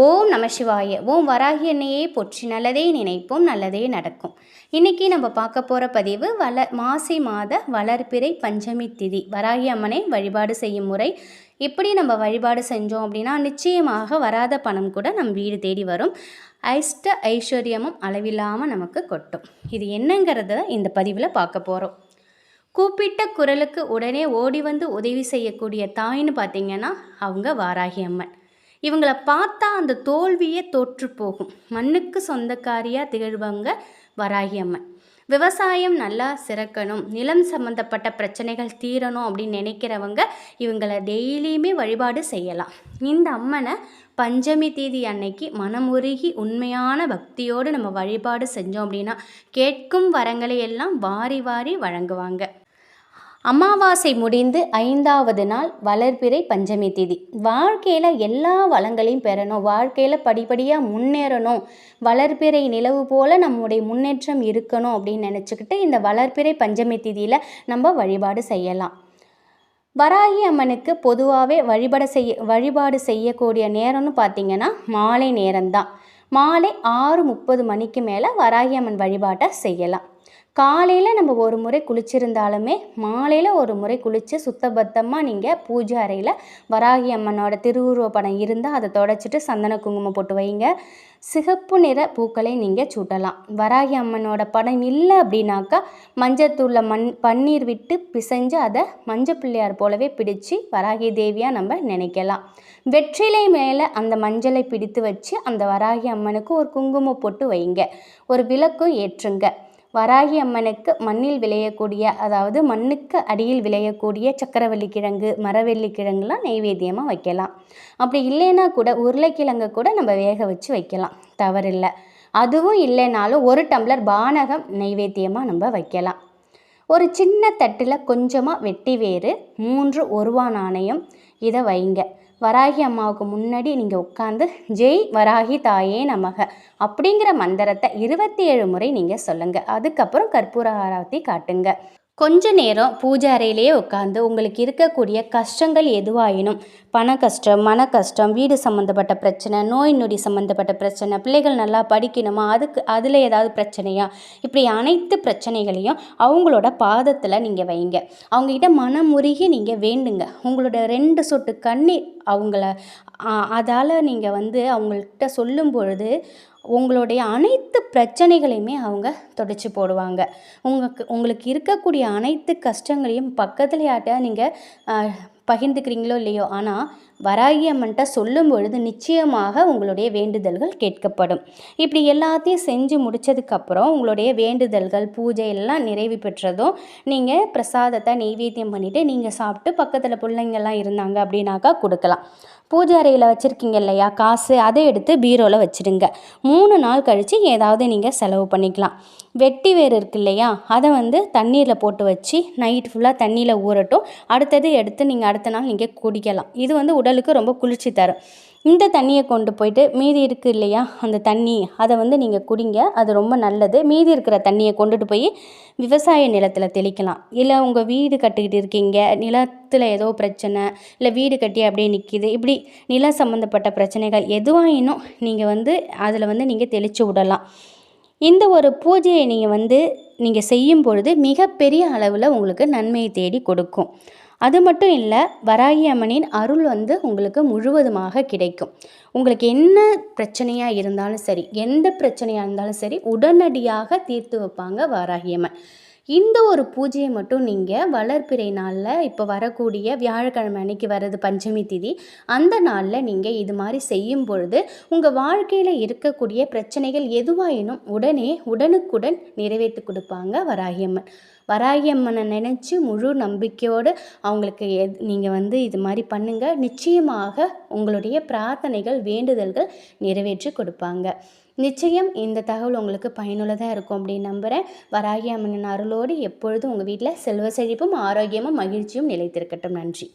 ஓம் நம சிவாய. ஓம் வராகி அன்னையே போற்றி. நல்லதே நினைப்போம், நல்லதே நடக்கும். இன்றைக்கி நம்ம பார்க்க போகிற பதிவு மாசி மாத வளர்பிறை பஞ்சமி திதி வராகி அம்மனை வழிபாடு செய்யும் முறை. இப்படி நம்ம வழிபாடு செஞ்சோம் அப்படின்னா நிச்சயமாக வராத பணம் கூட நம் வீடு தேடி வரும். ஐஸ்வர்யமும் அளவில்லாமல் நமக்கு கொட்டும். இது என்னங்கிறத இந்த பதிவில் பார்க்க போகிறோம். கூப்பிட்ட குரலுக்கு உடனே ஓடி வந்து உதவி செய்யக்கூடிய தாயின்னு பார்த்திங்கன்னா அவங்க வாராகி அம்மன். இவங்களை பார்த்தா அந்த தோல்வியே தோற்று போகும். மண்ணுக்கு சொந்தக்காரியாக திகழ்வங்க வராகி அம்மன். விவசாயம் நல்லா சிறக்கணும், நிலம் சம்மந்தப்பட்ட பிரச்சனைகள் தீரணும் அப்படின்னு நினைக்கிறவங்க இவங்களை டெய்லியுமே வழிபாடு செய்யலாம். இந்த அம்மனை பஞ்சமி தேதி அன்னைக்கு மனமுருகி உண்மையான பக்தியோடு நம்ம வழிபாடு செஞ்சோம் அப்படின்னா கேட்கும் வரங்களை எல்லாம் வாரி வாரி வழங்குவாங்க. அமாவாசை முடிந்து 5வது நாள் வளர்பிறை பஞ்சமி திதி. வாழ்க்கையில் எல்லா வளங்களையும் பெறணும், வாழ்க்கையில் படிப்படியாக முன்னேறணும், வளர்பிறை நிலவு போல் நம்முடைய முன்னேற்றம் இருக்கணும் அப்படின்னு நினச்சிக்கிட்டு இந்த வளர்பிறை பஞ்சமி திதியில் நம்ம வழிபாடு செய்யலாம். வராகி அம்மனுக்கு பொதுவாகவே வழிபாடு செய்யக்கூடிய நேரம்னு பார்த்திங்கன்னா மாலை நேரம்தான். மாலை 6:30 மணிக்கு மேலே வராகி அம்மன் வழிபாட்டை செய்யலாம். காலையில் நம்ம ஒரு முறை குளிச்சிருந்தாலுமே மாலையில் ஒரு முறை குளித்து சுத்தபத்தமாக நீங்கள் பூஜை அறையில் வராகி அம்மனோட திருவுருவ படம் இருந்தால் அதை தொடச்சிட்டு சந்தன குங்குமம் போட்டு வைங்க. சிகப்பு நிற பூக்களை நீங்கள் சூட்டலாம். வராகி அம்மனோட படம் இல்லை அப்படின்னாக்கா மஞ்சத்தூளில் பன்னீர் விட்டு பிசைஞ்சு அதை மஞ்சள் பிள்ளையார் போலவே பிடிச்சி வராகி தேவியாக நம்ம நினைக்கலாம். வெற்றிலை மேலே அந்த மஞ்சளை பிடித்து வச்சு அந்த வராகி அம்மனுக்கு ஒரு குங்குமம் போட்டு வைங்க. ஒரு விளக்கும் ஏற்றுங்க. வராகி அம்மனுக்கு மண்ணில் விளையக்கூடிய, அதாவது மண்ணுக்கு அடியில் விளையக்கூடிய சக்கரவள்ளி கிழங்கு, மரவள்ளி கிழங்குலாம் நெய்வேத்தியமாக வைக்கலாம். அப்படி இல்லைன்னா கூட உருளைக்கிழங்கு கூட நம்ம வேக வச்சு வைக்கலாம், தவறில்லை. அதுவும் இல்லைனாலும் 1 டம்ளர் பானகம் நெய்வேத்தியமாக நம்ம வைக்கலாம். ஒரு சின்ன தட்டில் கொஞ்சமாக வெட்டி வேறு, 3 1 ரூபா நாணயம் இதை வைங்க. வராகி அம்மாவுக்கு முன்னாடி நீங்கள் உட்காந்து ஜெய் வராகி தாயே நமக அப்படிங்கிற மந்திரத்தை 27 முறை நீங்கள் சொல்லுங்கள். அதுக்கப்புறம் கற்பூர ஆரத்தி காட்டுங்க. கொஞ்ச நேரம் பூஜை அறையிலேயே உட்காந்து உங்களுக்கு இருக்கக்கூடிய கஷ்டங்கள் எதுவாயினும், பண கஷ்டம், மன கஷ்டம், வீடு சம்மந்தப்பட்ட பிரச்சனை, நோய் நொடி சம்மந்தப்பட்ட பிரச்சனை, பிள்ளைகள் நல்லா படிக்கணுமா, அதில் ஏதாவது பிரச்சனையா, இப்படி அனைத்து பிரச்சனைகளையும் அவங்களோட பாதத்தில் நீங்கள் வைங்க. அவங்ககிட்ட மனமுருகி நீங்கள் வேண்டுங்க. உங்களோட 2 சொட்டு கண்ணீர் அதால் நீங்கள் அவங்கள்ட்ட சொல்லும் பொழுது உங்களுடைய அனைத்து பிரச்சனைகளையுமே அவங்க தொடச்சி போடுவாங்க. உங்களுக்கு இருக்கக்கூடிய அனைத்து கஷ்டங்களையும் பக்கத்தில் யார்கிட்ட நீங்கள் பகிர்ந்துக்கிறீங்களோ இல்லையோ, ஆனால் வராகி அம்மன்ட்ட சொல்லும் பொழுது நிச்சயமாக உங்களுடைய வேண்டுதல்கள் கேட்கப்படும். இப்படி எல்லாத்தையும் செஞ்சு முடித்ததுக்கப்புறம் உங்களுடைய வேண்டுதல்கள் பூஜை எல்லாம் நிறைவு பெற்றதும் நீங்கள் பிரசாதத்தை நெய்வேத்தியம் பண்ணிவிட்டு நீங்கள் சாப்பிட்டு பக்கத்தில் பிள்ளைங்கள்லாம் இருந்தாங்க அப்படின்னாக்கா கொடுக்கலாம். பூஜை அறையில் வச்சுருக்கீங்க இல்லையா காசு, அதை எடுத்து பீரோவில் வச்சுடுங்க. 3 நாள் கழித்து ஏதாவது நீங்கள் செலவு பண்ணிக்கலாம். வெட்டி வேறு இருக்கு இல்லையா, அதை தண்ணீரில் போட்டு வச்சு நைட் ஃபுல்லாக தண்ணியில் ஊறட்டும். அடுத்தது எடுத்து நீங்கள் அடுத்த நாள் நீங்கள் குடிக்கலாம். இது உடலுக்கு ரொம்ப குளிர்ச்சி தரும். இந்த தண்ணியை கொண்டு போயிட்டு மீதி இருக்குது இல்லையா அந்த தண்ணி, அதை நீங்கள் குடிங்க. அது ரொம்ப நல்லது. மீதி இருக்கிற தண்ணியை கொண்டுட்டு போய் விவசாய நிலத்தில் தெளிக்கலாம். இல்லை உங்கள் வீடு கட்டிக்கிட்டு இருக்கீங்க, நிலத்தில் ஏதோ பிரச்சனை, இல்லை வீடு கட்டி அப்படியே நிற்கிது, இப்படி நிலம் சம்மந்தப்பட்ட பிரச்சனைகள் எதுவாயினும் நீங்கள் அதில் நீங்கள் தெளித்து விடலாம். இந்த ஒரு பூஜையை நீங்கள் செய்யும் பொழுது மிகப்பெரிய அளவில் உங்களுக்கு நன்மையை தேடி கொடுக்கும். அது மட்டும் இல்லை, வராகி அம்மனின் அருள் உங்களுக்கு முழுவதுமாக கிடைக்கும். உங்களுக்கு என்ன பிரச்சனையாக இருந்தாலும் சரி, எந்த பிரச்சனையாக இருந்தாலும் சரி, உடனடியாக தீர்த்து வைப்பாங்க வராகி அம்மன். இந்த ஒரு பூஜையை மட்டும் நீங்கள் வளர்பிறை நாளில், இப்போ வரக்கூடிய வியாழக்கிழமை அன்னைக்கு வர்றது பஞ்சமி திதி, அந்த நாளில் நீங்கள் இது மாதிரி செய்யும் பொழுது உங்கள் வாழ்க்கையில் இருக்கக்கூடிய பிரச்சனைகள் எதுவாயினும் உடனுக்குடன் நிறைவேற்றி கொடுப்பாங்க வராகி அம்மன். வராகி அம்மனை நினச்சி முழு நம்பிக்கையோடு அவங்களுக்கு நீங்கள் இது மாதிரி பண்ணுங்கள். நிச்சயமாக உங்களுடைய பிரார்த்தனைகள் வேண்டுதல்கள் நிறைவேற்றி கொடுப்பாங்க. நிச்சயம் இந்த தகவல் உங்களுக்கு பயனுள்ளதாக இருக்கும் அப்படின்னு நம்புகிறேன். வராகி அம்மனின் அருளோடு எப்பொழுதும் உங்கள் வீட்டில் செல்வ செழிப்பும் ஆரோக்கியமும் மகிழ்ச்சியும் நிலைத்திருக்கட்டும். நன்றி.